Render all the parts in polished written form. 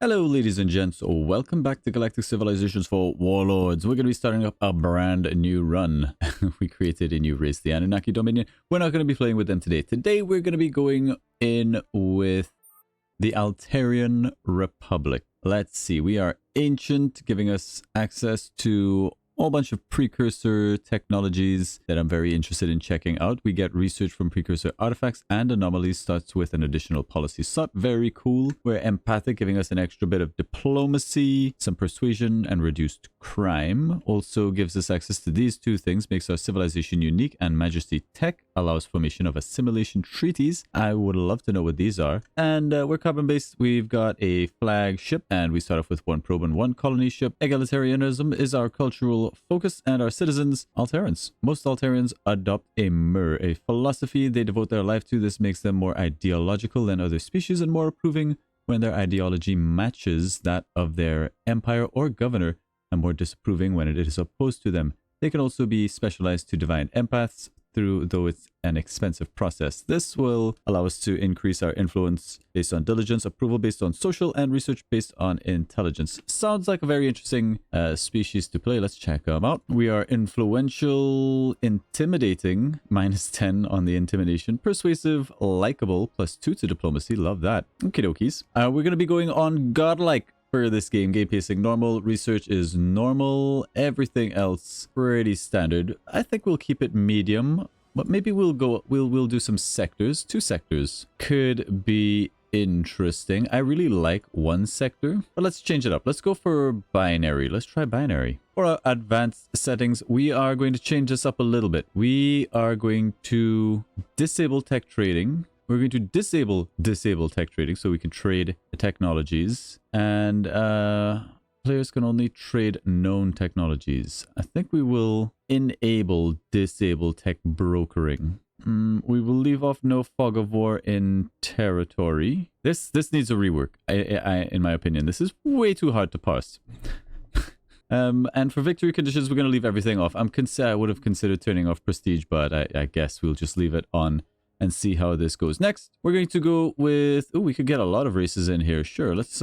Hello ladies and gents, welcome back to Galactic Civilizations for Warlords. We're going to be starting up a brand new run. We created a new race, the Anunnaki Dominion. We're not going to be playing with them today. Today we're going to be going in with the Altarian Republic. Let's see, we are ancient, giving us access to a whole bunch of precursor technologies that I'm very interested in checking out. We get research from precursor artifacts and anomalies, starts with an additional policy slot. Very cool. We're empathic, giving us an extra bit of diplomacy, some persuasion, and reduced crime. Also gives us access to these two things, makes our civilization unique, and majesty tech, allows formation of assimilation treaties. I would love to know what these are. And we're carbon based. We've got a flagship, and we start off with one probe and one colony ship. Egalitarianism is our cultural focus, and our citizens, Altarians. Most Altarians adopt a philosophy they devote their life to. This makes them more ideological than other species and more approving when their ideology matches that of their empire or governor, and more disapproving when it is opposed to them. They can also be specialized to divine empaths, though it's an expensive process. This will allow us to increase our influence based on diligence, approval based on social, and research based on intelligence. Sounds like a very interesting species to play. Let's check them out. We are influential, intimidating, -10 on the intimidation, persuasive, likable, +2 to diplomacy. Love that. Okie dokies. We're going to be going on Godlike. For this game pacing normal, research is normal, everything else pretty standard. I think we'll keep it medium, but maybe we'll do some sectors. 2 sectors could be interesting. I really like 1 sector, but let's change it up. Let's go for binary. Let's try binary. For our advanced settings, we are going to change this up a little bit. We are going to disable tech trading. We're going to disable tech trading so we can trade technologies, and players can only trade known technologies. I think we will enable disable tech brokering. We will leave off no fog of war in territory. This needs a rework. In my opinion, this is way too hard to parse. And for victory conditions, we're going to leave everything off. I would have considered turning off prestige, but I guess we'll just leave it on and see how this goes. Next, we're going to go with... Oh, we could get a lot of races in here. Sure, let's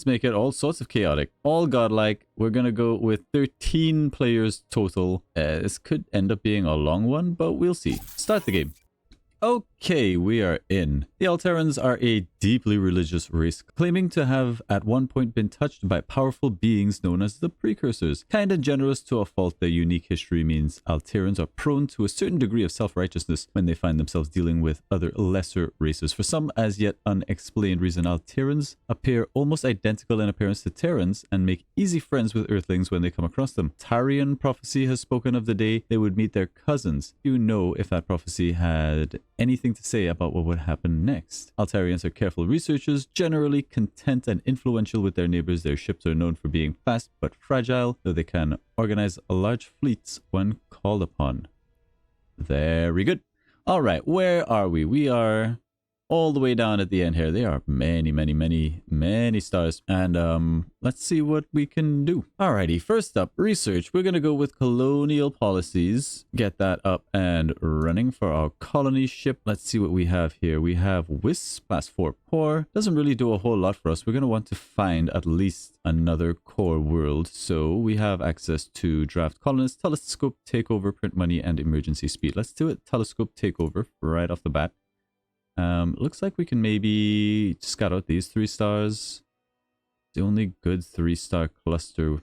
make it all sorts of chaotic. All godlike. We're going to go with 13 players total. This could end up being a long one, but we'll see. Start the game. Okay, we are in. The Altarians are a deeply religious race, claiming to have at one point been touched by powerful beings known as the Precursors. Kind and generous to a fault, their unique history means Altarians are prone to a certain degree of self-righteousness when they find themselves dealing with other lesser races. For some as yet unexplained reason, Altarians appear almost identical in appearance to Terrans and make easy friends with Earthlings when they come across them. Altarian prophecy has spoken of the day they would meet their cousins. Do you know if that prophecy had anything to say about what would happen next? Altarians are careful researchers, generally content and influential with their neighbors. Their ships are known for being fast but fragile, though they can organize large fleets when called upon. Very good. All right, where are we? We are all the way down at the end here. There are many stars. And let's see what we can do. Alrighty, first up, research. We're going to go with colonial policies. Get that up and running for our colony ship. Let's see what we have here. We have Wisp, +4 core. Doesn't really do a whole lot for us. We're going to want to find at least another core world. So we have access to draft colonists, telescope takeover, print money, and emergency speed. Let's do it. Telescope takeover right off the bat. Looks like we can maybe scout out these 3 stars. The only good 3-star cluster.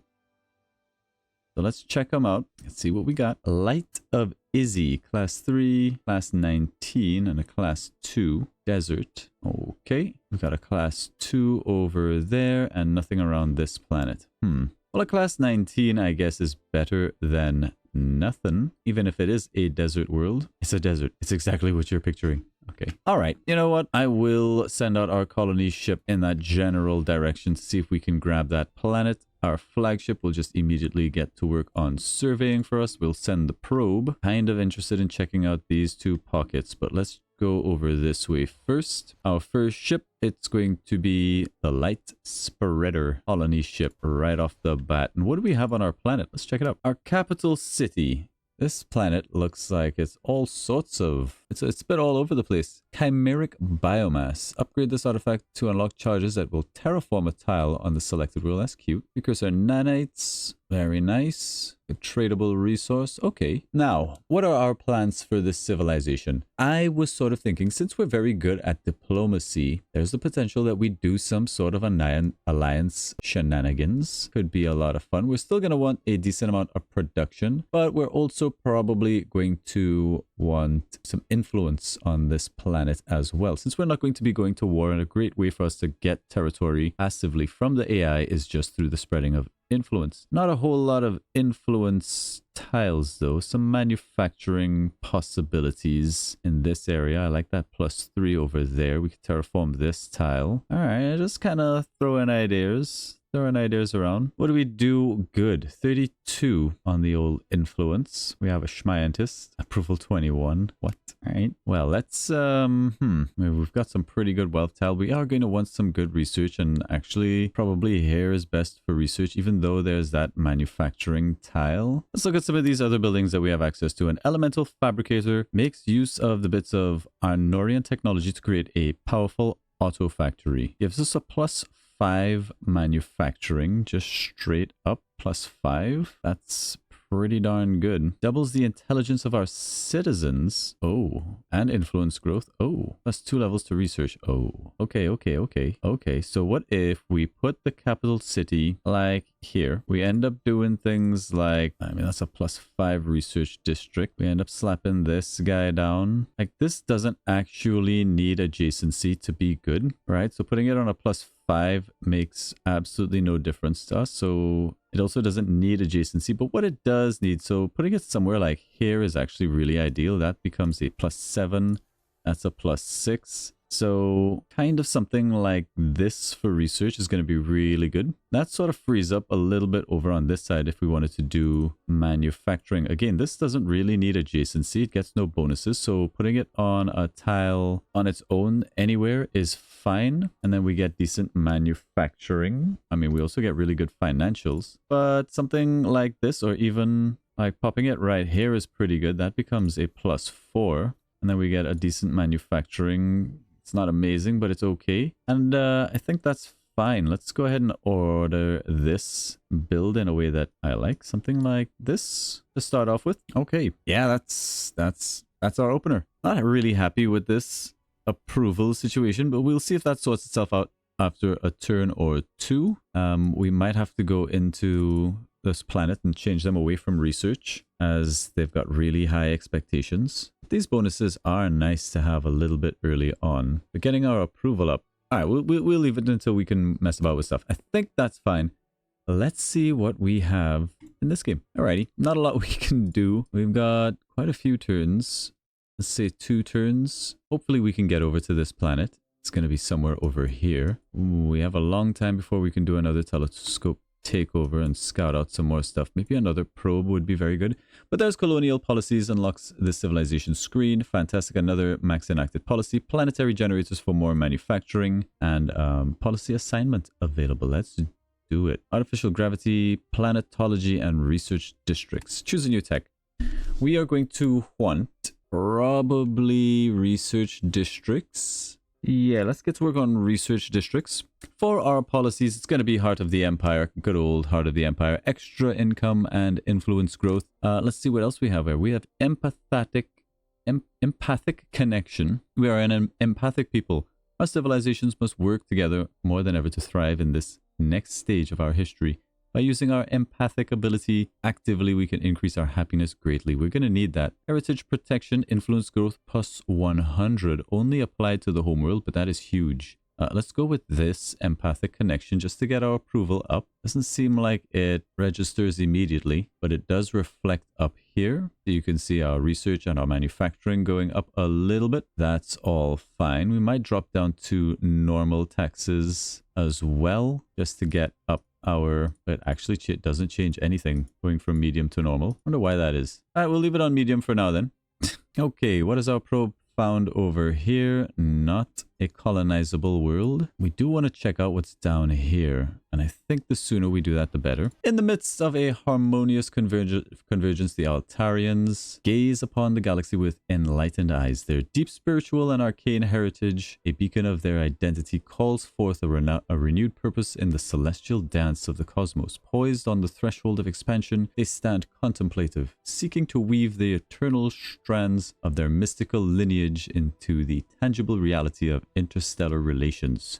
So let's check them out. Let's see what we got. Light of Izzy, class 3, class 19, and a class 2. Desert. Okay. We've got a class 2 over there and nothing around this planet. Well, a class 19, I guess, is better than nothing. Even if it is a desert world. It's a desert. It's exactly what you're picturing. Okay. All right. You know what? I will send out our colony ship in that general direction to see if we can grab that planet. Our flagship will just immediately get to work on surveying for us. We'll send the probe. Kind of interested in checking out these 2 pockets, but let's go over this way first. Our first ship, it's going to be the Light Spreader colony ship right off the bat. And what do we have on our planet? Let's check it out. Our capital city. This planet looks like it's all sorts of It's a bit all over the place. Chimeric biomass. Upgrade this artifact to unlock charges that will terraform a tile on the selected world. That's cute. Precursor nanites. Very nice. A tradable resource. Okay. Now, what are our plans for this civilization? I was sort of thinking, since we're very good at diplomacy, there's the potential that we do some sort of alliance shenanigans. Could be a lot of fun. We're still going to want a decent amount of production, but we're also probably going to want some influence on this planet as well. Since we're not going to be going to war, and a great way for us to get territory passively from the AI is just through the spreading of influence. Not a whole lot of influence tiles though. Some manufacturing possibilities in this area. I like that +3 over there. We could terraform this tile. All right, just kind of throwing ideas around. What do we do good? 32 on the old influence. We have a Schmiantist. Approval 21. What? All right. Well, let's, we've got some pretty good wealth tile. We are going to want some good research, and actually probably here is best for research, even though there's that manufacturing tile. Let's look at some of these other buildings that we have access to. An elemental fabricator makes use of the bits of Arnorian technology to create a powerful auto factory. Gives us a +5 manufacturing, just straight up +5. That's pretty darn good. Doubles the intelligence of our citizens. Oh, and influence growth. Oh, +2 levels to research. Oh, okay. So what if we put the capital city like here? We end up doing things like, I mean, that's a +5 research district. We end up slapping this guy down. Like, this doesn't actually need adjacency to be good, right? So putting it on a +5 makes absolutely no difference to us. So it also doesn't need adjacency, but what it does need, so putting it somewhere like here is actually really ideal. That becomes a +7. That's a +6. So kind of something like this for research is going to be really good. That sort of frees up a little bit over on this side if we wanted to do manufacturing. Again, this doesn't really need adjacency. It gets no bonuses. So putting it on a tile on its own anywhere is fine. And then we get decent manufacturing. I mean, we also get really good financials. But something like this, or even like popping it right here, is pretty good. That becomes a +4. And then we get a decent manufacturing. It's not amazing, but it's okay. And I think that's fine. Let's go ahead and order this build in a way that I like. Something like this to start off with. Okay. Yeah, that's our opener. Not really happy with this approval situation, but we'll see if that sorts itself out after a turn or two. We might have to go into this planet and change them away from research, as they've got really high expectations. These bonuses are nice to have a little bit early on, but getting our approval up. All right, we'll leave it until we can mess about with stuff. I think that's fine. Let's see what we have in this game. Alrighty, not a lot we can do. We've got quite a few turns. Let's say 2 turns. Hopefully we can get over to this planet. It's going to be somewhere over here. Ooh, we have a long time before we can do another telescope takeover and scout out some more stuff. Maybe another probe would be very good. But there's colonial policies, unlocks the civilization screen. Fantastic. Another max enacted policy. Planetary generators for more manufacturing. And policy assignment available. Let's do it. Artificial gravity, planetology, and research districts. Choose a new tech. We are going to want probably research districts. Yeah, let's get to work on research districts. For our policies, it's going to be Heart of the Empire. Good old Heart of the Empire. Extra income and influence growth. Let's see what else we have here. We have empathic connection. We are an empathic people. Our civilizations must work together more than ever to thrive in this next stage of our history. By using our empathic ability actively, we can increase our happiness greatly. We're going to need that. Heritage protection, influence growth +100. Only applied to the homeworld, but that is huge. Let's go with this empathic connection just to get our approval up. Doesn't seem like it registers immediately, but it does reflect up here. So you can see our research and our manufacturing going up a little bit. That's all fine. We might drop down to normal taxes as well, just to get up our, but actually it doesn't change anything going from medium to normal. Wonder why that is. All right, we'll leave it on medium for now then. Okay, what is our probe found over here? Not a colonizable world. We do want to check out what's down here. And I think the sooner we do that, the better. In the midst of a harmonious convergence, the Altarians gaze upon the galaxy with enlightened eyes. Their deep spiritual and arcane heritage, a beacon of their identity, calls forth a renewed purpose in the celestial dance of the cosmos. Poised on the threshold of expansion, they stand contemplative, seeking to weave the eternal strands of their mystical lineage into the tangible reality of interstellar relations.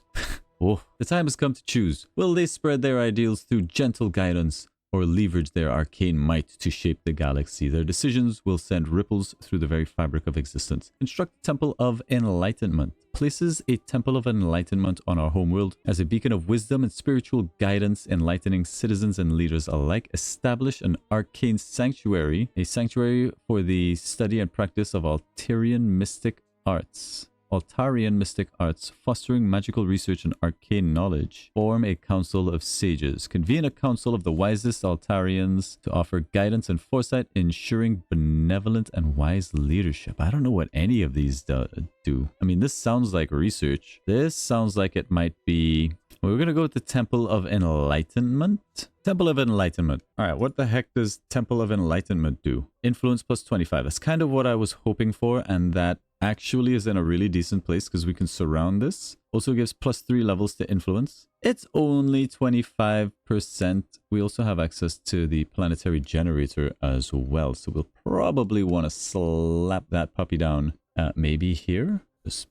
Oh, the time has come to choose. Will they spread their ideals through gentle guidance or leverage their arcane might to shape the galaxy? Their decisions will send ripples through the very fabric of existence. Construct a Temple of Enlightenment. Places a Temple of Enlightenment on our homeworld as a beacon of wisdom and spiritual guidance, enlightening citizens and leaders alike. Establish an arcane sanctuary, a sanctuary for the study and practice of Altarian mystic arts. Altarian mystic arts, fostering magical research and arcane knowledge. Form a council of sages. Convene a council of the wisest Altarians to offer guidance and foresight, ensuring benevolent and wise leadership. I don't know what any of these do. I mean, this sounds like research. This sounds like it might be... We're going to go with the Temple of Enlightenment. Temple of Enlightenment. All right, what the heck does Temple of Enlightenment do? Influence plus 25. That's kind of what I was hoping for, and that actually is in a really decent place because we can surround this. Also gives plus 3 levels to influence. It's only 25%. We also have access to the planetary generator as well, so we'll probably want to slap that puppy down. Maybe here. Just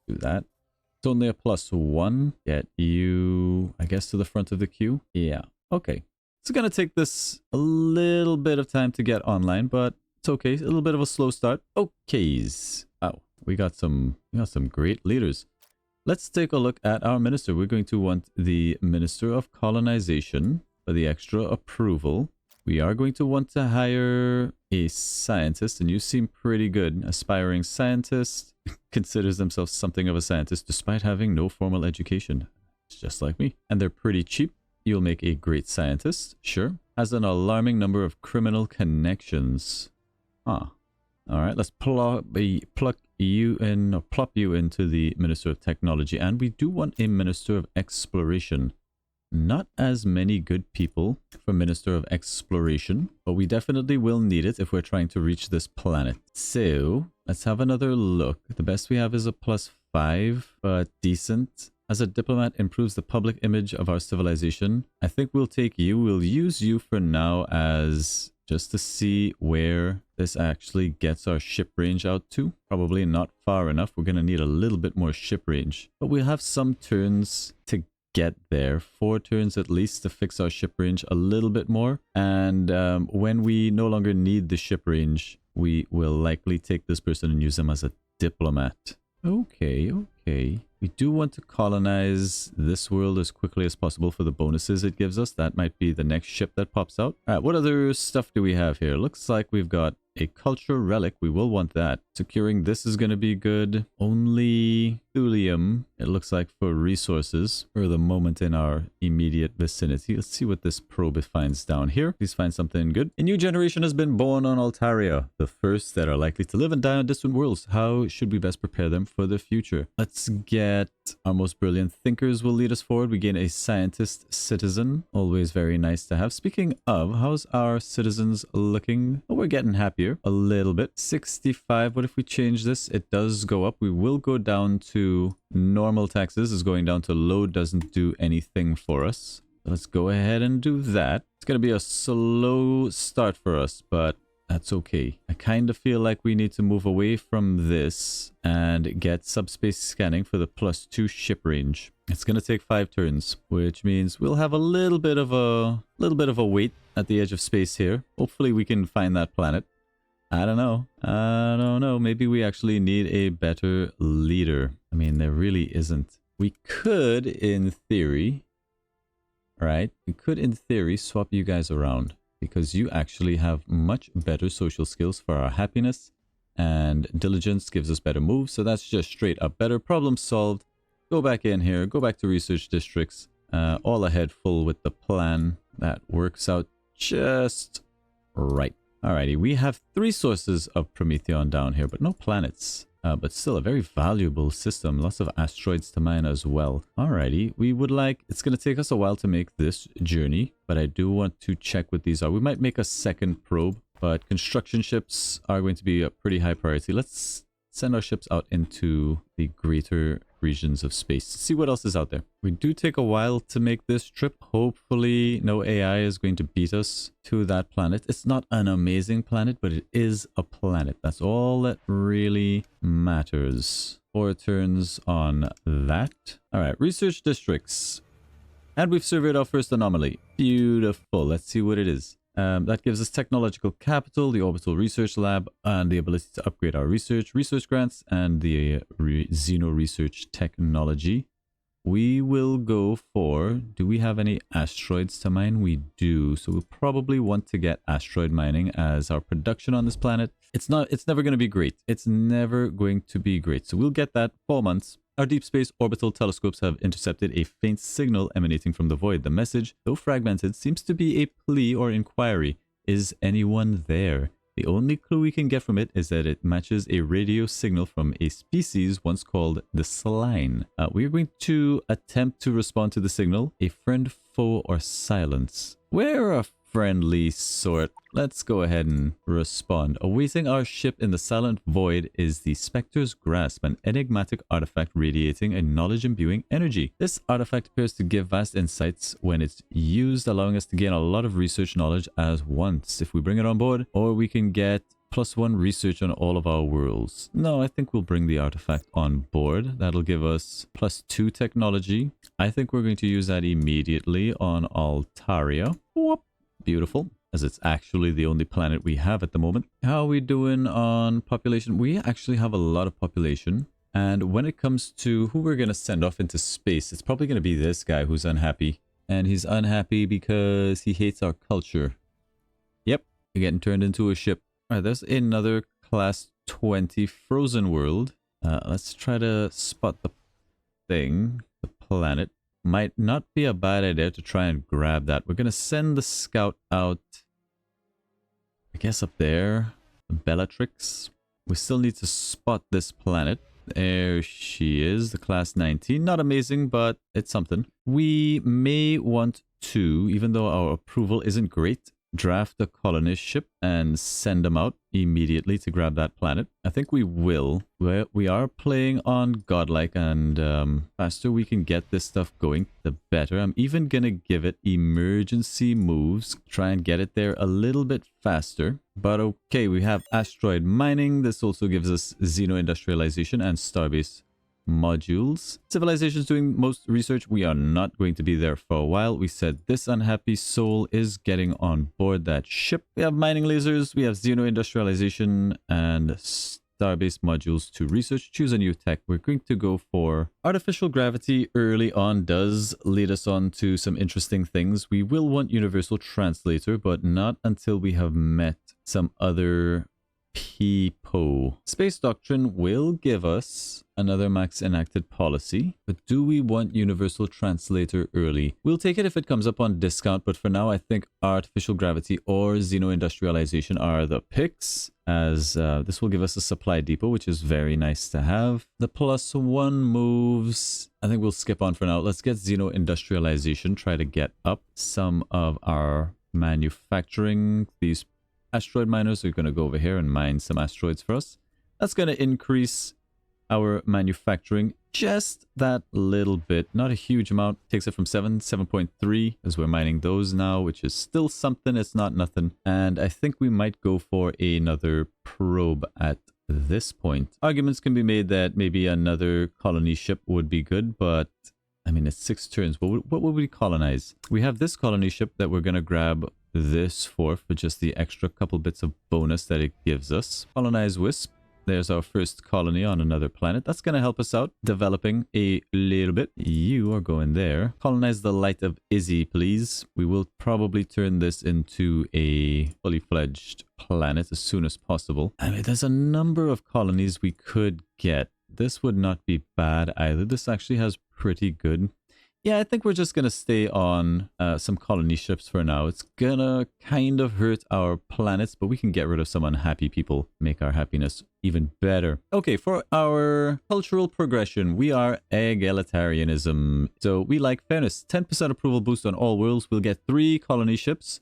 do that. It's only a plus 1. Get you, I guess, to the front of the queue. Yeah. Okay. It's going to take this a little bit of time to get online, but it's okay. A little bit of a slow start. Okays. Wow. We got some great leaders. Let's take a look at our minister. We're going to want the Minister of Colonization for the extra approval. We are going to want to hire a scientist, and you seem pretty good. Aspiring scientist. Considers themselves something of a scientist despite having no formal education. It's just like me. And they're pretty cheap. You'll make a great scientist, sure. Has an alarming number of criminal connections. Huh. Alright, let's plop you into the Minister of Technology. And we do want a Minister of Exploration. Not as many good people for Minister of Exploration, but we definitely will need it if we're trying to reach this planet. So, let's have another look. The best we have is a plus 5, but decent. As a diplomat, improves the public image of our civilization. I think we'll take you. We'll use you for now as just to see where this actually gets our ship range out to. Probably not far enough. We're going to need a little bit more ship range. But we'll have some turns to get there. 4 turns at least to fix our ship range a little bit more. And when we no longer need the ship range, we will likely take this person and use them as a diplomat. Okay. We do want to colonize this world as quickly as possible for the bonuses it gives us. That might be the next ship that pops out. All right, what other stuff do we have here? Looks like we've got a culture relic. We will want that. Securing this is going to be good. Only thulium, it looks like, for resources for the moment in our immediate vicinity. Let's see what this probe finds down here. Please find something good. A new generation has been born on Altaria, the first that are likely to live and die on distant worlds. How should we best prepare them for the future? Let's get our most brilliant thinkers will lead us forward. We gain a scientist citizen. Always very nice to have. Speaking of, how's our citizens looking? Oh, we're getting happier a little bit. 65. What if we change this? It does go up. We will go down to normal taxes. Is going down to low doesn't do anything for us. Let's go ahead and do that. It's going to be a slow start for us, but that's okay. I kind of feel like we need to move away from this and get subspace scanning for the +2 ship range. It's going to take 5 turns, which means we'll have a little bit of a wait at the edge of space here. Hopefully we can find that planet. I don't know. Maybe we actually need a better leader. I mean, there really isn't. We could, in theory, right? We could, in theory, swap you guys around because you actually have much better social skills for our happiness, and diligence gives us better moves. So that's just straight up better. Problem solved. Go back in here. Go back to research districts. All ahead full with the plan. That works out just right. Alrighty, we have 3 sources of Prometheon down here, but no planets. But still a very valuable system. Lots of asteroids to mine as well. Alrighty, we would like... It's going to take us a while to make this journey, but I do want to check what these are. We might make a second probe, but construction ships are going to be a pretty high priority. Let's send our ships out into the greater regions of space to see what else is out there. We do take a while to make this trip. Hopefully no AI is going to beat us to that planet. It's not an amazing planet, but it is a planet. That's all that really matters. 4 turns on that. All right, research districts. And we've surveyed our first anomaly. Beautiful. Let's see what it is. That gives us technological capital, the orbital research lab, and the ability to upgrade our research grants, and the xeno research technology. We will go for... Do we have any asteroids to mine? We do. So we'll probably want to get asteroid mining as our production on this planet. It's never going to be great. It's never going to be great. So we'll get that 4 months. Our deep space orbital telescopes have intercepted a faint signal emanating from the void. The message, though fragmented, seems to be a plea or inquiry. Is anyone there? The only clue we can get from it is that it matches a radio signal from a species once called the Sline. We are going to attempt to respond to the signal. A friend, foe, or silence. We're a friendly sort. Let's go ahead and respond. Awaiting our ship in the silent void is the Spectre's Grasp, an enigmatic artifact radiating a knowledge-imbuing energy. This artifact appears to give vast insights when it's used, allowing us to gain a lot of research knowledge at once. If we bring it on board, or we can get +1 research on all of our worlds. No, I think we'll bring the artifact on board. That'll give us +2 technology. I think we're going to use that immediately on Altaria. Whoop. Beautiful, as it's actually the only planet we have at the moment. How are we doing on population? We actually have a lot of population. And when it comes to who we're going to send off into space, it's probably going to be this guy who's unhappy. And he's unhappy because he hates our culture. Yep, you're getting turned into a ship. All right, there's another class 20 frozen world. Let's try to spot the thing, the planet. Might not be a bad idea to try and grab that. We're going to send the scout out, I guess up there, Bellatrix. We still need to spot this planet. There she is, the class 19. Not amazing, but it's something. We may want to, even though our approval isn't great, draft a colonist ship and send them out immediately to grab that planet. I think we will. We are playing on Godlike, and faster we can get this stuff going, the better. I'm even gonna give it emergency moves, try and get it there a little bit faster. But okay, we have asteroid mining. This also gives us xeno-industrialization and starbase modules. Civilizations doing most research. We are not going to be there for a while. We said this unhappy soul is getting on board that ship. We have mining lasers, we have xeno-industrialization, and starbase modules to research. Choose a new tech. We're going to go for artificial gravity. Early on does lead us on to some interesting things. We will want universal translator, but not until we have met some other people. Space Doctrine will give us another max enacted policy, but do we want Universal Translator early? We'll take it if it comes up on discount, but for now I think Artificial Gravity or Xeno-Industrialization are the picks, as this will give us a supply depot, which is very nice to have. The +1 moves, I think we'll skip on for now. Let's get Xeno-Industrialization, try to get up some of our manufacturing. These asteroid miners are going to go over here and mine some asteroids for us. That's going to increase our manufacturing just that little bit. Not a huge amount. Takes it from 7.3 as we're mining those now, which is still something. It's not nothing. And I think we might go for another probe at this point. Arguments can be made that maybe another colony ship would be good, but I mean, it's 6 turns. What would we colonize? We have this colony ship that we're going to grab this for just the extra couple bits of bonus that it gives us. Colonize Wisp. There's our first colony on another planet. That's going to help us out developing a little bit. You are going there. Colonize the Light of Izzy, please. We will probably turn this into a fully fledged planet as soon as possible. I mean, there's a number of colonies we could get. This would not be bad either. This actually has pretty good Yeah, I think we're just going to stay on some colony ships for now. It's going to kind of hurt our planets, but we can get rid of some unhappy people, make our happiness even better. Okay, for our cultural progression, we are egalitarianism. So we like fairness. 10% approval boost on all worlds. We'll get 3 colony ships.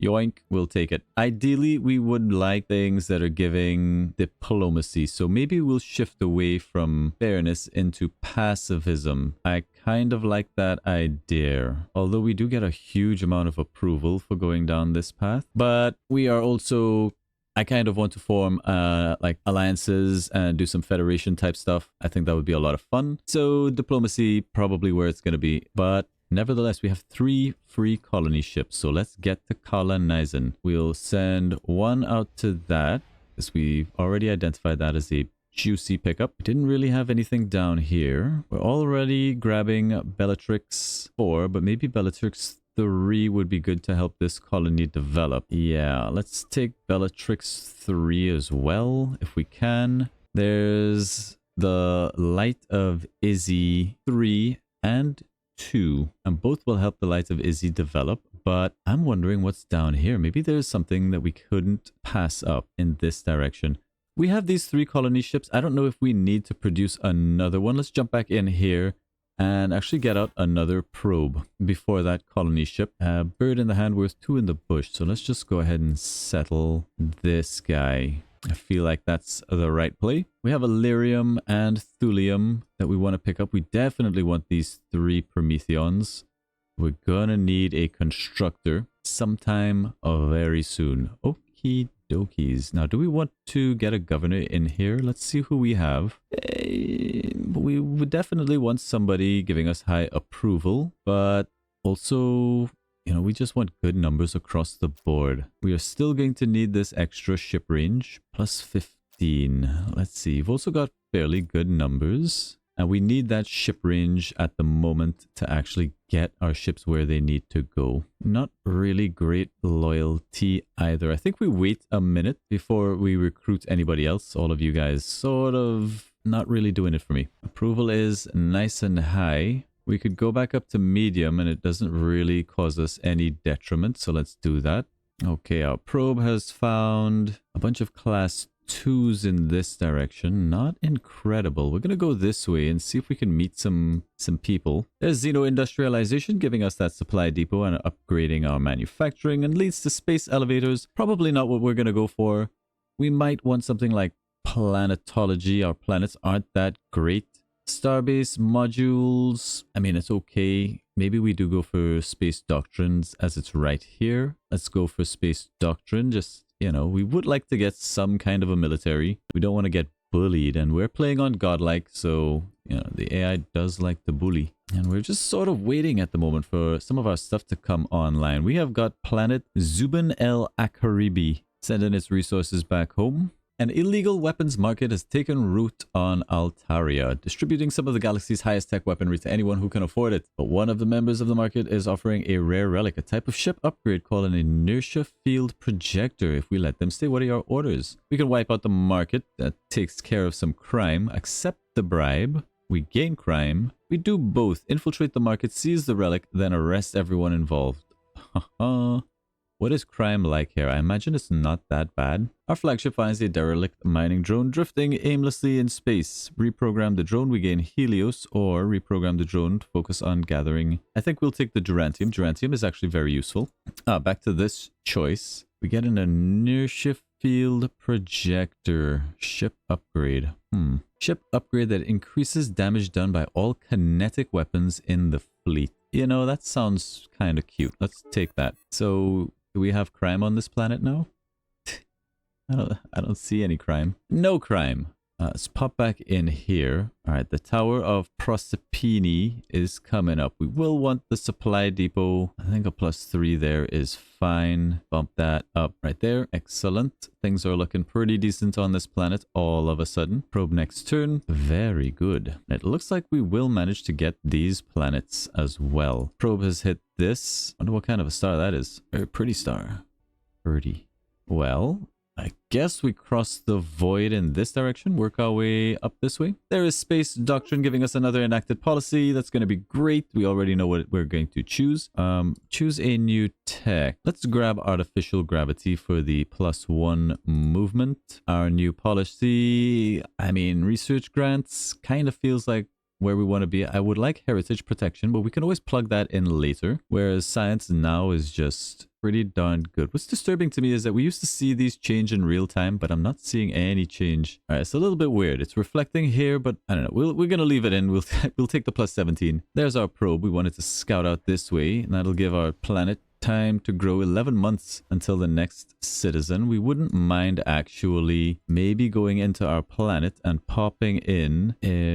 Yoink, we'll take it. Ideally, we would like things that are giving diplomacy. So maybe we'll shift away from fairness into pacifism. I kind of like that idea. Although we do get a huge amount of approval for going down this path. But we are also... I kind of want to form like alliances and do some federation type stuff. I think that would be a lot of fun. So diplomacy probably where it's going to be. But nevertheless, we have 3 free colony ships. So let's get to colonizing. We'll send 1 out to that, because we've already identified that as a juicy pickup. We didn't really have anything down here. We're already grabbing Bellatrix 4, but maybe Bellatrix 3 would be good to help this colony develop. Yeah, let's take Bellatrix 3 as well, if we can. There's the Light of Izzy 3 and 2, and both will help the Light of Izzy develop. But I'm wondering what's down here. Maybe there's something that we couldn't pass up in this direction. We have these 3 colony ships. I don't know if we need to produce another one. Let's jump back in here and actually get out another probe before that colony ship. Bird in the hand worth 2 in the bush. So let's just go ahead and settle this guy. I feel like that's the right play. We have Illyrium and Thulium that we want to pick up. We definitely want these 3 Prometheons. We're gonna need a constructor sometime very soon. Okie dokies. Now, do we want to get a governor in here? Let's see who we have. We would definitely want somebody giving us high approval, but also, you know, we just want good numbers across the board. We are still going to need this extra ship range, plus 15. Let's see. We've also got fairly good numbers. And we need that ship range at the moment to actually get our ships where they need to go. Not really great loyalty either. I think we wait a minute before we recruit anybody else. All of you guys sort of not really doing it for me. Approval is nice and high. We could go back up to medium and it doesn't really cause us any detriment. So let's do that. Okay, our probe has found a bunch of class 2s in this direction. Not incredible. We're going to go this way and see if we can meet some people. There's Xeno-industrialization giving us that supply depot and upgrading our manufacturing, and leads to space elevators. Probably not what we're going to go for. We might want something like planetology. Our planets aren't that great. Starbase modules. I mean, it's okay. Maybe we do go for space doctrines as it's right here. Let's go for space doctrine. Just, you know, we would like to get some kind of a military. We don't want to get bullied, and we're playing on Godlike, so, you know, the AI does like to bully. And we're just sort of waiting at the moment for some of our stuff to come online. We have got planet Zubin El Akaribi sending its resources back home. An illegal weapons market has taken root on Altaria, distributing some of the galaxy's highest tech weaponry to anyone who can afford it. But one of the members of the market is offering a rare relic, a type of ship upgrade called an inertia field projector. If we let them stay, what are your orders? We can wipe out the market that takes care of some crime, accept the bribe, we gain crime. We do both, infiltrate the market, seize the relic, then arrest everyone involved. Haha. What is crime like here? I imagine it's not that bad. Our flagship finds a derelict mining drone drifting aimlessly in space. Reprogram the drone, we gain Helios, or reprogram the drone to focus on gathering. I think we'll take the Durantium. Durantium is actually very useful. Back to this choice. We get an inertia field projector. Ship upgrade. Ship upgrade that increases damage done by all kinetic weapons in the fleet. You know, that sounds kind of cute. Let's take that. So, do we have crime on this planet now? I don't see any crime. No crime. Let's pop back in here. All right, the Tower of Proserpine is coming up. We will want the supply depot. I think a +3 there is fine. Bump that up right there. Excellent. Things are looking pretty decent on this planet all of a sudden. Probe next turn. Very good. It looks like we will manage to get these planets as well. Probe has hit this. I wonder what kind of a star that is. Very pretty star. Pretty. Well, I guess we cross the void in this direction, work our way up this way. There is Space Doctrine giving us another enacted policy. That's going to be great. We already know what we're going to choose. Choose a new tech. Let's grab Artificial Gravity for the +1 movement. Our new policy, I mean, research grants kind of feels like where we want to be. I would like heritage protection, but we can always plug that in later. Whereas science now is just pretty darn good. What's disturbing to me is that we used to see these change in real time, but I'm not seeing any change. All right, it's a little bit weird. It's reflecting here, but I don't know. We're going to leave it in. We'll take the +17. There's our probe. We wanted to scout out this way, and that'll give our planet time to grow 11 months until the next citizen. We wouldn't mind actually maybe going into our planet and popping in.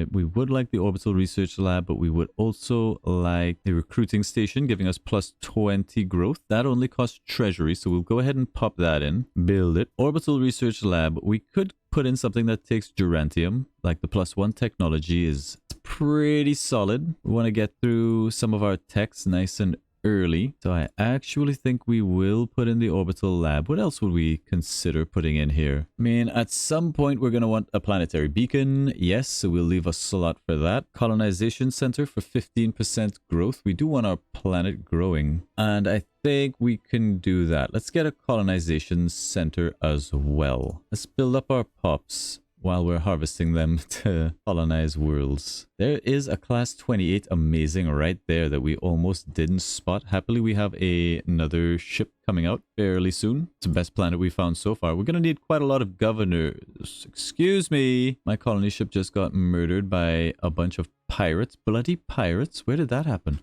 We would like the orbital research lab, but we would also like the recruiting station giving us +20 growth. That only costs treasury, so we'll go ahead and pop that in. Build it. Orbital research lab. We could put in something that takes Durantium, like the +1 technology is pretty solid. We want to get through some of our techs nice and early, so I actually think we will put in the orbital lab. What else would we consider putting in here? I mean, at some point we're going to want a planetary beacon. Yes, so we'll leave a slot for that. Colonization center for 15% growth. We do want our planet growing, and I think we can do that. Let's get a colonization center as well. Let's build up our pops while we're harvesting them to colonize worlds. There is a class 28 amazing right there that we almost didn't spot. Happily, we have another ship coming out fairly soon. It's the best planet we found so far. We're going to need quite a lot of governors. Excuse me. My colony ship just got murdered by a bunch of pirates. Bloody pirates. Where did that happen?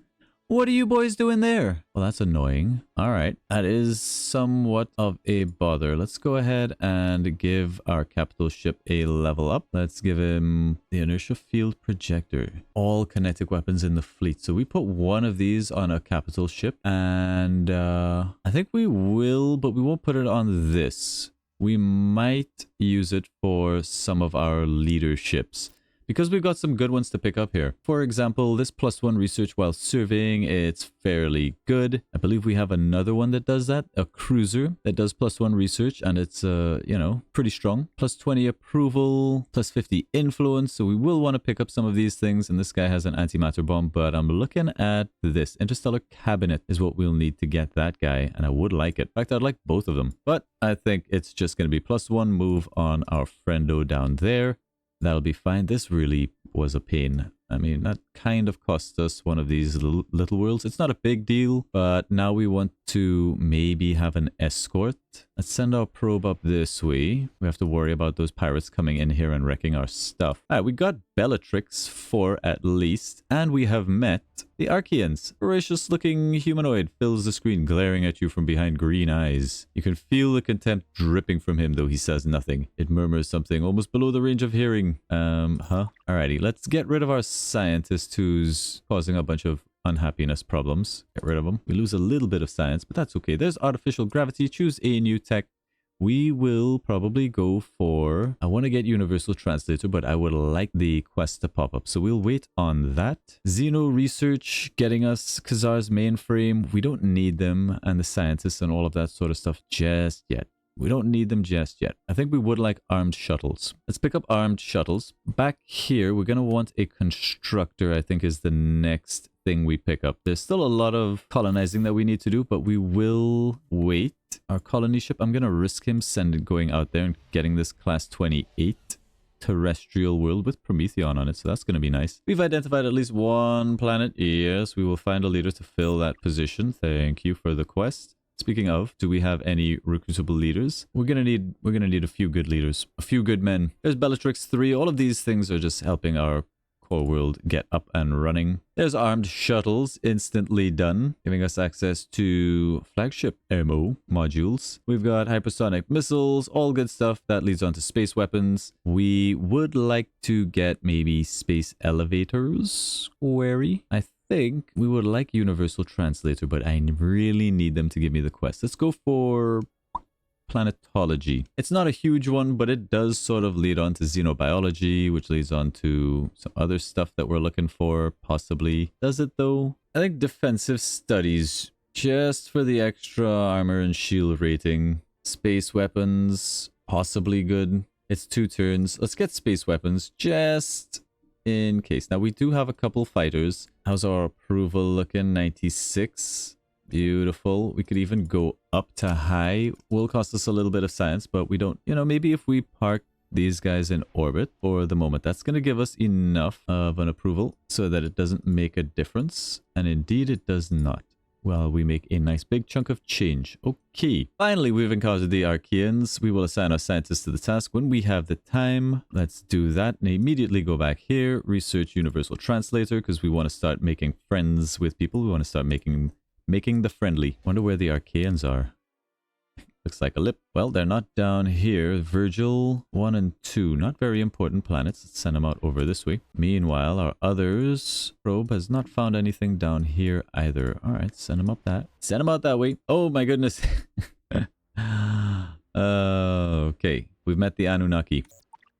What are you boys doing there? Well, that's annoying. All right. That is somewhat of a bother. Let's go ahead and give our capital ship a level up. Let's give him the inertia field projector. All kinetic weapons in the fleet. So we put one of these on a capital ship. And I think we will, but we won't put it on this. We might use it for some of our leaderships, because we've got some good ones to pick up here. For example, this +1 research while surveying, it's fairly good. I believe we have another one that does that, a cruiser that does +1 research, and it's, you know, pretty strong. +20 approval, +50 influence, so we will want to pick up some of these things, and this guy has an antimatter bomb, but I'm looking at this. Interstellar Cabinet is what we'll need to get that guy, and I would like it. In fact, I'd like both of them, but I think it's just going to be +1 move on our friendo down there. That'll be fine. This really was a pain. I mean, that kind of cost us one of these little worlds. It's not a big deal, but now we want to maybe have an escort. Let's send our probe up this way. We have to worry about those pirates coming in here and wrecking our stuff. All right, we got Bellatrix 4 at least, and we have met the Arceans. Voracious looking humanoid fills the screen, glaring at you from behind green eyes. You can feel the contempt dripping from him, though he says nothing. It murmurs something almost below the range of hearing. Alrighty, let's get rid of our scientist who's causing a bunch of unhappiness problems. Get rid of them. We lose a little bit of science, but that's okay. There's artificial gravity. Choose a new tech. We will probably go for... I want to get Universal Translator, but I would like the quest to pop up. So we'll wait on that. Xeno Research getting us Khazar's mainframe. We don't need them, and the scientists and all of that sort of stuff just yet. We don't need them just yet. I think we would like armed shuttles. Let's pick up armed shuttles. Back here, we're going to want a constructor, I think is the next thing we pick up. There's still a lot of colonizing that we need to do, but we will wait. Our colony ship, I'm going to risk him going out there and getting this class 28 terrestrial world with Prometheon on it, so that's going to be nice. We've identified at least one planet. Yes, we will find a leader to fill that position. Thank you for the quest. Speaking of, do we have any recruitable leaders? We're gonna need a few good leaders, a few good men. There's Bellatrix 3. All of these things are just helping our core world get up and running. There's armed shuttles, instantly done, giving us access to flagship MO modules. We've got hypersonic missiles, all good stuff. That leads on to space weapons. We would like to get maybe space elevators. Query. I think we would like Universal Translator, but I really need them to give me the quest. Let's go for planetology. It's not a huge one, but it does sort of lead on to xenobiology, which leads on to some other stuff that we're looking for, possibly. Does it though? I think defensive studies, just for the extra armor and shield rating. Space weapons. possibly good. It's 2 turns. Let's get space weapons just in case. Now, we do have a couple fighters. How's our approval looking? 96. Beautiful. We could even go up to high. Will cost us a little bit of science, but we don't, you know, maybe if we park these guys in orbit for the moment, that's going to give us enough of an approval so that it doesn't make a difference. And indeed, it does not. Well, we make a nice big chunk of change. Okay. Finally, we've encountered the Arceans. We will assign our scientists to the task when we have the time. Let's do that and immediately go back here. Research Universal Translator because we want to start making friends with people. We want to start making the friendly. Wonder where the Arceans are. Looks like a lip. Well, they're not down here. Virgil 1 and 2. Not very important planets. Let's send them out over this way. Meanwhile, our others probe has not found anything down here either. All right, send them up that. Send them out that way. Oh my goodness. Okay, we've met the Anunnaki.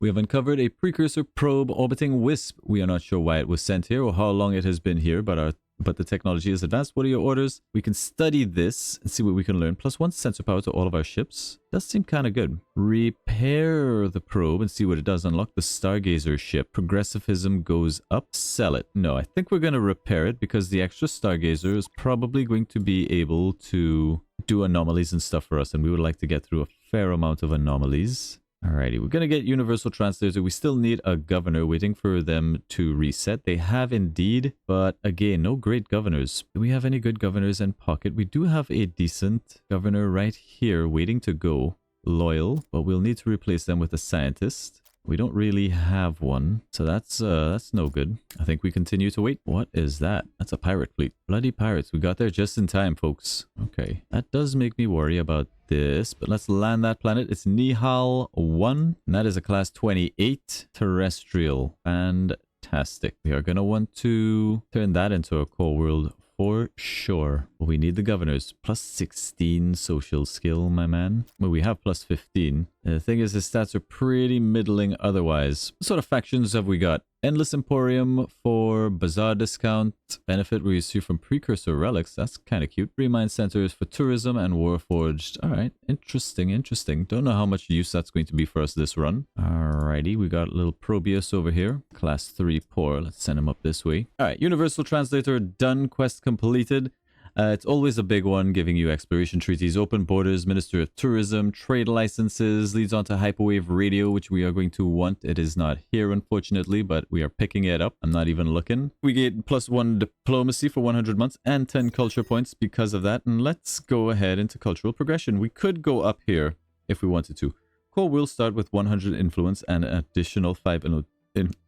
We have uncovered a precursor probe orbiting Wisp. We are not sure why it was sent here or how long it has been here, but the technology is advanced. What are your orders? We can study this and see what we can learn. +1 sensor power to all of our ships. Does seem kind of good. Repair the probe and see what it does. Unlock the Stargazer ship. Progressivism goes up. Sell it. No, I think we're going to repair it because the extra Stargazer is probably going to be able to do anomalies and stuff for us. And we would like to get through a fair amount of anomalies. Alrighty, we're going to get Universal Translator. We still need a governor, waiting for them to reset. They have indeed, but again, no great governors. Do we have any good governors in pocket? We do have a decent governor right here waiting to go. Loyal, but we'll need to replace them with a scientist. We don't really have one, so that's no good. I think we continue to wait. What is that? That's a pirate fleet. Bloody pirates. We got there just in time, folks. Okay, that does make me worry about this, but let's land that planet. It's Nihal 1, and that is a class 28 terrestrial. Fantastic. We are going to want to turn that into a core world for sure. But we need the governors. +16 social skill, my man. Well, we have +15. And the thing is, his stats are pretty middling otherwise. What sort of factions have we got? Endless Emporium for Bazaar discount. Benefit we receive from Precursor Relics. That's kind of cute. Remind centers for tourism and Warforged. Alright, interesting, interesting. Don't know how much use that's going to be for us this run. Alrighty, we got a little Probius over here. Class 3 poor. Let's send him up this way. Alright, Universal Translator done. Quest completed. It's always a big one, giving you exploration treaties, open borders, Minister of Tourism, trade licenses, leads on to hyperwave radio, which we are going to want. It is not here, unfortunately, but we are picking it up. I'm not even looking. We get +1 diplomacy for 100 months and 10 culture points because of that. And let's go ahead into cultural progression. We could go up here if we wanted to. Core will start with 100 influence and an additional 5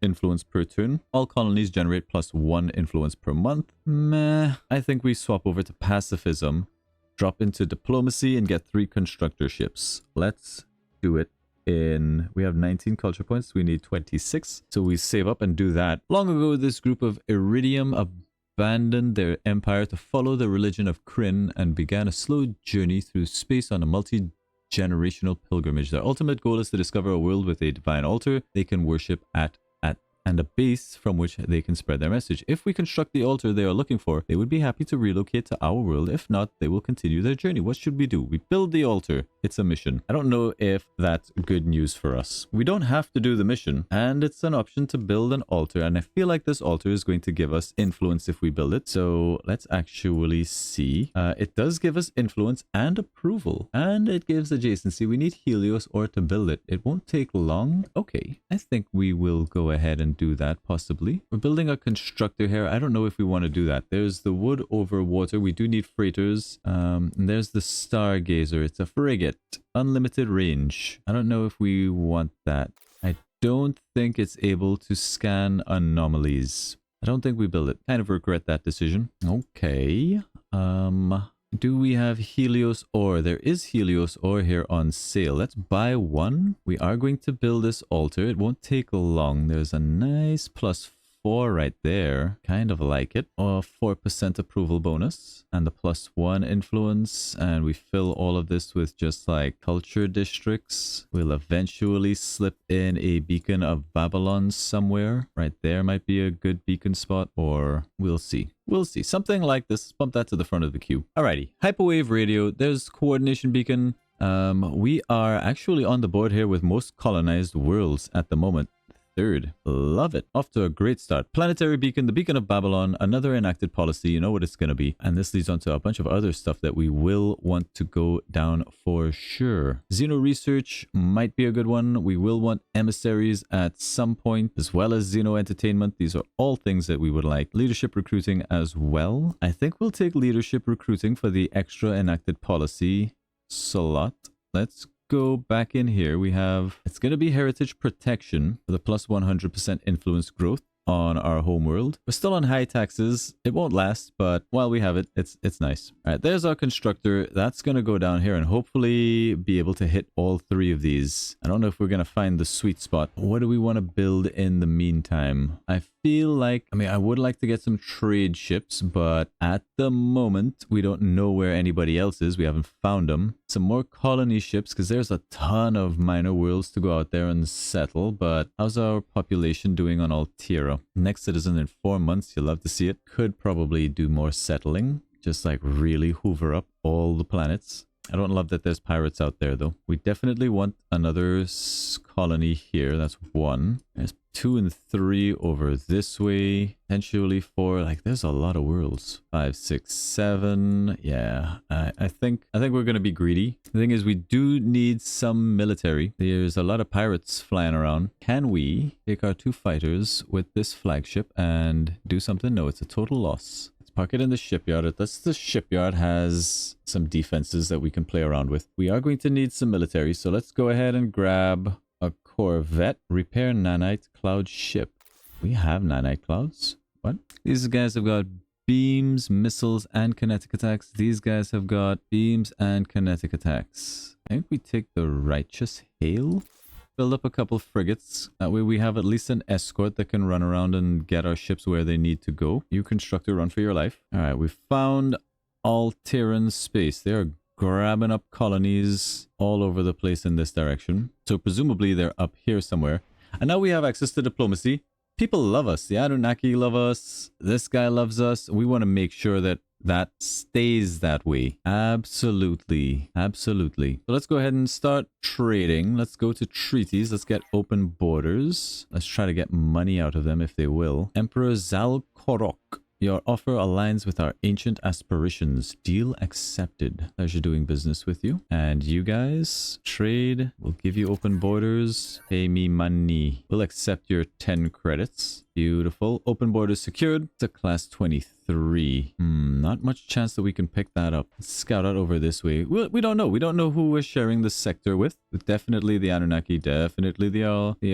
influence per turn. All colonies generate +1 influence per month. Meh. I think we swap over to pacifism, drop into diplomacy, and get 3 constructor ships. Let's do it in... We have 19 culture points. We need 26. So we save up and do that. Long ago, this group of Iridium abandoned their empire to follow the religion of Kryn and began a slow journey through space on a multi-generational pilgrimage. Their ultimate goal is to discover a world with a divine altar they can worship at and a base from which they can spread their message. If we construct the altar they are looking for, they would be happy to relocate to our world. If not, they will continue their journey. What should we do? We build the altar. It's a mission. I don't know if that's good news for us. We don't have to do the mission, and it's an option to build an altar, and I feel like this altar is going to give us influence if we build it. So let's actually see. It does give us influence and approval, and it gives adjacency. We need Helios ore to build it. It won't take long. Okay, I think we will go ahead and do that, possibly. We're building a constructor here. I don't know if we want to do that. There's the wood over water. We do need freighters. And there's the Stargazer. It's a frigate. Unlimited range. I don't know if we want that. I don't think it's able to scan anomalies. I don't think we build it. Kind of regret that decision. Okay. Do we have Helios ore? There is Helios ore here on sale. Let's buy 1. We are going to build this altar. It won't take long. There's a nice +4 right there. Kind of like it. 4% approval bonus. And the +1 influence. And we fill all of this with just like culture districts. We'll eventually slip in a beacon of Babylon somewhere. Right there might be a good beacon spot. Or we'll see. We'll see. Something like this. Let's bump that to the front of the queue. Alrighty. Hyperwave radio. There's coordination beacon. We are actually on the board here with most colonized worlds at the moment. Third. Love it. Off to a great start. Planetary beacon, the beacon of Babylon, another enacted policy. You know what it's going to be. And this leads on to a bunch of other stuff that we will want to go down for sure. Xeno research might be a good one. We will want emissaries at some point, as well as Xeno entertainment. These are all things that we would like. Leadership recruiting as well. I think we'll take leadership recruiting for the extra enacted policy slot. Let's go back in here. We have, it's going to be heritage protection for the plus 100% influence growth on our home world. We're still on high taxes. It won't last, but while we have it, it's nice. All right, there's our constructor. That's going to go down here and hopefully be able to hit all three of these. I don't know if we're going to find the sweet spot. What do we want to build in the meantime? I feel like, I mean, I would like to get some trade ships, but at the moment, we don't know where anybody else is. We haven't found them. Some more colony ships, because there's a ton of minor worlds to go out there and settle, but how's our population doing on Altira? Next citizen in 4 months. You'll love to see it. Could probably do more settling. Just like really hoover up all the planets. I don't love that there's pirates out there though. We definitely want another colony here. That's 1. There's 2 and 3 over this way. Potentially 4. Like there's a lot of worlds. 5, 6, 7. Yeah, I think we're gonna be greedy. The thing is, we do need some military. There's a lot of pirates flying around. Can we take our 2 fighters with this flagship and do something? No, it's a total loss. Park it in the shipyard. The shipyard has some defenses that we can play around with. We are going to need some military, so let's go ahead and grab a corvette. Repair nanite cloud ship. We have nanite clouds. What? These guys have got beams, missiles, and kinetic attacks. These guys have got beams and kinetic attacks. I think we take the righteous hail. Build up a couple frigates. That way we have at least an escort that can run around and get our ships where they need to go. You constructor, run for your life. All right, we found Altarian space. They are grabbing up colonies all over the place in this direction. So presumably they're up here somewhere. And now we have access to diplomacy. People love us. The Anunnaki love us. This guy loves us. We want to make sure that that stays that way. Absolutely. Absolutely. So let's go ahead and start trading. Let's go to treaties. Let's get open borders. Let's try to get money out of them if they will. Emperor Zalkorok. Your offer aligns with our ancient aspirations. Deal accepted. Pleasure doing business with you. And you guys, trade. We'll give you open borders. Pay me money. We'll accept your 10 credits. Beautiful. Open borders secured. It's a class 23. Not much chance that we can pick that up. Let's scout out over this way. We don't know. We don't know who we're sharing this sector with. Definitely the Anunnaki. Definitely the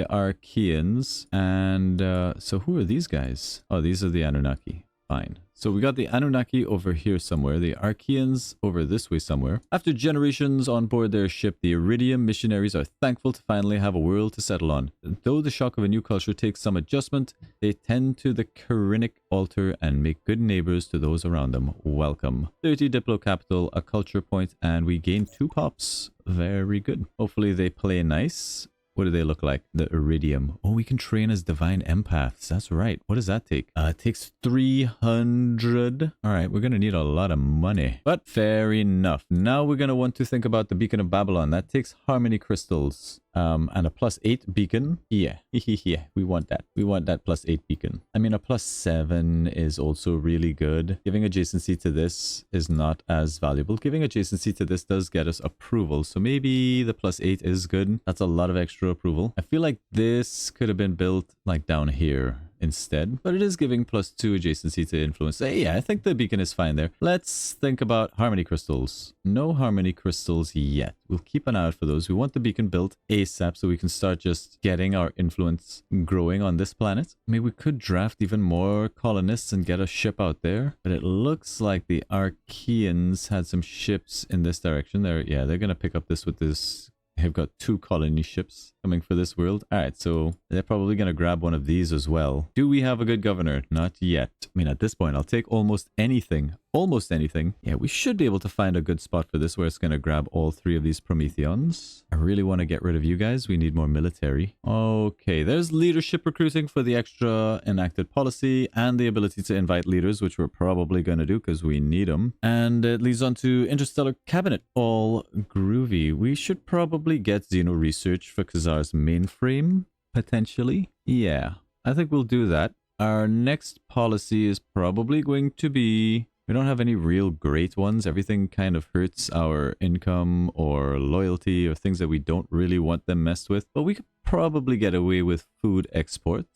Arceans. And so who are these guys? Oh, these are the Anunnaki. Fine. So we got the Anunnaki over here somewhere, the Arceans over this way somewhere. After generations on board their ship, the Iridium missionaries are thankful to finally have a world to settle on. Though the shock of a new culture takes some adjustment, they tend to the Kyrenic altar and make good neighbors to those around them. Welcome. 30 Diplo capital, a culture point, and we gain 2 pops. Very good. Hopefully they play nice. What do they look like? The Iridium. Oh, we can train as divine empaths. That's right. What does that take? It takes 300. All right, we're going to need a lot of money. But fair enough. Now we're going to want to think about the Beacon of Babylon. That takes harmony crystals. And a +8 beacon. Yeah. Yeah, we want that. We want that +8 beacon. I mean, a +7 is also really good. Giving adjacency to this is not as valuable. Giving adjacency to this does get us approval. So maybe the +8 is good. That's a lot of extra approval. I feel like this could have been built like down here instead, but it is giving +2 adjacency to influence. Yeah, I think the beacon is fine there. Let's think about harmony crystals. No harmony crystals yet. We'll keep an eye out for those. We want the beacon built ASAP so we can start just getting our influence growing on this planet. Maybe we could draft even more colonists and get a ship out there, but it looks like the Arceans had some ships in this direction. They're going to pick up this with this. They've got 2 colony ships. coming for this world. All right, so they're probably going to grab one of these as well. Do we have a good governor? Not yet. I mean, at this point, I'll take almost anything. Almost anything. Yeah, we should be able to find a good spot for this where it's going to grab all 3 of these Prometheons. I really want to get rid of you guys. We need more military. Okay, there's leadership recruiting for the extra enacted policy and the ability to invite leaders, which we're probably going to do because we need them. And it leads on to interstellar cabinet. All groovy. We should probably get Xeno research for Khazar's mainframe, potentially. Yeah, I think we'll do that. Our next policy is probably going to be... We don't have any real great ones. Everything kind of hurts our income or loyalty or things that we don't really want them messed with. But we could probably get away with food export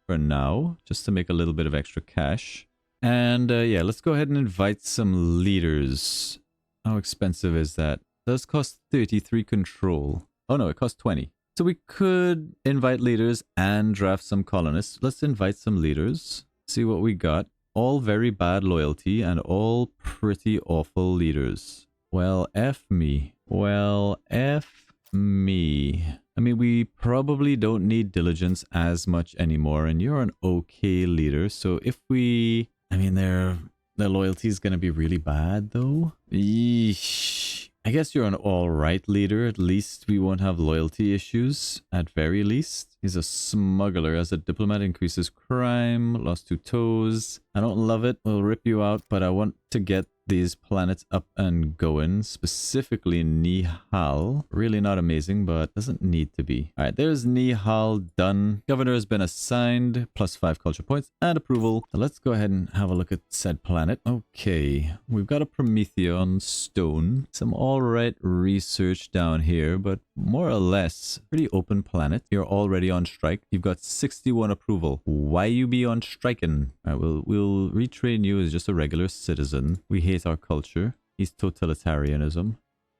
for now, just to make a little bit of extra cash. And yeah, let's go ahead and invite some leaders. How expensive is that? It does cost 33 control. Oh no, it costs 20. So we could invite leaders and draft some colonists. Let's invite some leaders. See what we got. All very bad loyalty and all pretty awful leaders. Well, F me. Well, F me. I mean, we probably don't need diligence as much anymore, and you're an okay leader. So if we... I mean, their loyalty is going to be really bad, though. Yeesh. I guess you're an alright leader. At least we won't have loyalty issues. At very least. He's a smuggler. As a diplomat, increases crime. Lost 2 toes. I don't love it. We'll rip you out, but I want to get these planets up and going. Specifically Nihal. Really not amazing, but doesn't need to be. Alright, there's Nihal done. Governor has been assigned. +5 culture points and approval. So let's go ahead and have a look at said planet. Okay, we've got a Prometheon stone. Some alright research down here, but more or less pretty open planet. You're already on strike. You've got 61 approval. Why you be on striking? Alright, we'll retrain you as just a regular citizen. We hate our culture. He's totalitarianism.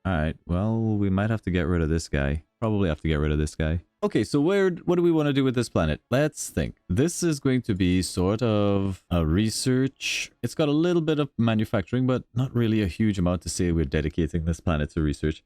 Alright, well, we might have to get rid of this guy. Probably have to get rid of this guy. Okay, so what do we want to do with this planet? Let's think. This is going to be sort of a research. It's got a little bit of manufacturing, but not really a huge amount to say we're dedicating this planet to research.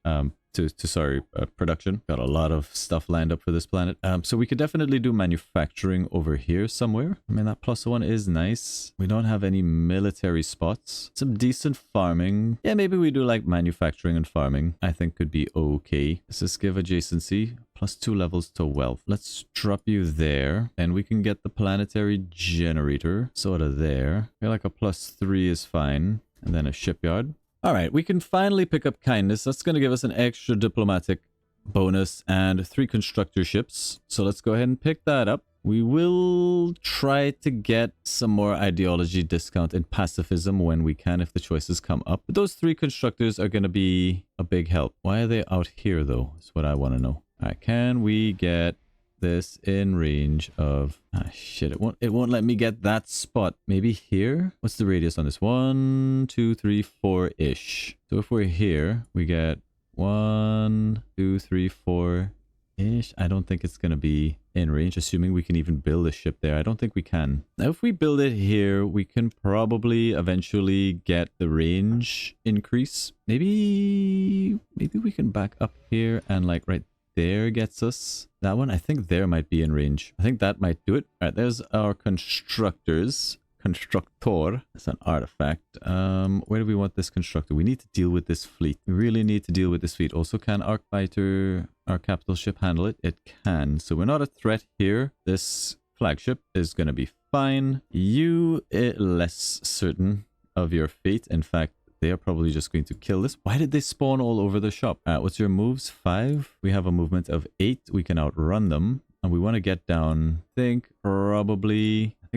Production. Got a lot of stuff lined up for this planet. So we could definitely do manufacturing over here somewhere. I mean, that +1 is nice. We don't have any military spots. Some decent farming. Yeah, maybe we do like manufacturing and farming. I think could be okay. Let's just give adjacency. +2 levels to wealth. Let's drop you there. And we can get the planetary generator sort of there. I feel like a +3 is fine. And then a shipyard. Alright, we can finally pick up kindness. That's going to give us an extra diplomatic bonus and 3 constructor ships. So let's go ahead and pick that up. We will try to get some more ideology discount in pacifism when we can if the choices come up. But those 3 constructors are going to be a big help. Why are they out here though? Is what I want to know. Alright, can we get this in range of... Ah, shit, it won't let me get that spot. Maybe here? What's the radius on this? 1, 2, 3, 4-ish. So if we're here, we get 1, 2, 3, 4-ish. I don't think it's going to be in range, assuming we can even build a ship there. I don't think we can. Now, if we build it here, we can probably eventually get the range increase. Maybe we can back up here and like right there gets us that one. I think there might be in range. I think that might do it. All right, there's our constructors. Constructor. That's an artifact. Where do we want this constructor? We need to deal with this fleet. We really need to deal with this fleet. Also, can Arcfighter, our capital ship, handle it? It can. So we're not a threat here. This flagship is going to be fine. You less certain of your fate. In fact, they are probably just going to kill this. Why did they spawn all over the shop? What's your moves? 5. We have a movement of 8. We can outrun them. And we want to get down, I think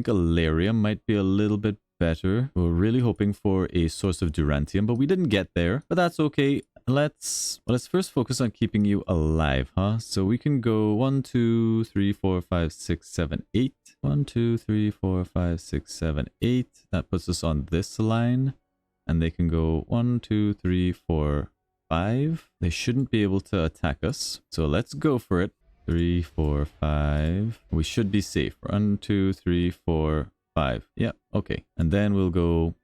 Alarium might be a little bit better. We're really hoping for a source of Durantium, but we didn't get there. But that's okay. Let's first focus on keeping you alive, huh? So we can go 1, 2, 3, 4, 5, 6, 7, 8. 1, 2, 3, 4, 5, 6, 7, 8. That puts us on this line. And they can go 1, 2, 3, 4, 5. They shouldn't be able to attack us. So let's go for it. 3, 4, 5. We should be safe. 1, 2, 3, 4, 5. Yep, okay. And then we'll go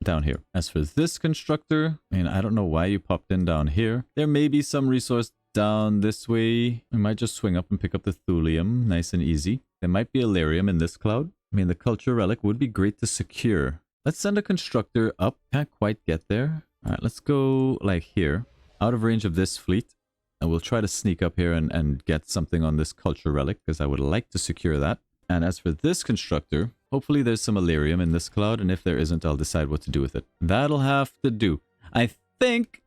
down here. As for this constructor, I mean, I don't know why you popped in down here. There may be some resource down this way. We might just swing up and pick up the thulium. Nice and easy. There might be Illyrium in this cloud. I mean, the culture relic would be great to secure. Let's send a constructor up. Can't quite get there. All right, let's go like here. Out of range of this fleet. And we'll try to sneak up here and get something on this culture relic, because I would like to secure that. And as for this constructor, hopefully there's some Illyrium in this cloud, and if there isn't, I'll decide what to do with it. That'll have to do. I think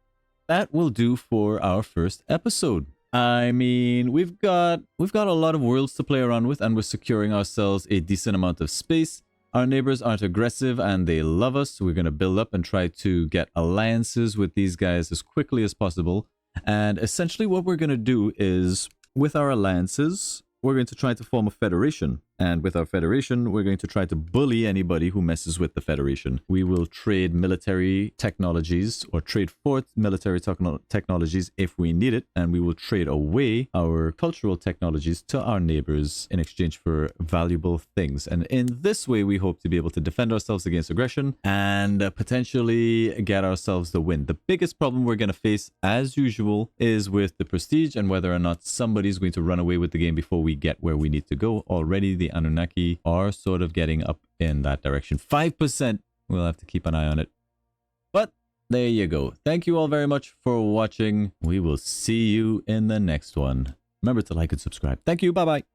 that will do for our first episode. I mean, we've got a lot of worlds to play around with, and we're securing ourselves a decent amount of space. Our neighbors aren't aggressive and they love us, so we're going to build up and try to get alliances with these guys as quickly as possible. And essentially what we're going to do is, with our alliances, we're going to try to form a federation. And with our federation, we're going to try to bully anybody who messes with the federation. We will trade military technologies, or trade for military technologies if we need it. And we will trade away our cultural technologies to our neighbors in exchange for valuable things. And in this way, we hope to be able to defend ourselves against aggression and potentially get ourselves the win. The biggest problem we're going to face, as usual, is with the prestige and whether or not somebody's going to run away with the game before we get where we need to go. Already, the Anunnaki are sort of getting up in that direction. 5%. We'll have to keep an eye on it. But there you go. Thank you all very much for watching. We will see you in the next one. Remember to like and subscribe. Thank you. Bye-bye.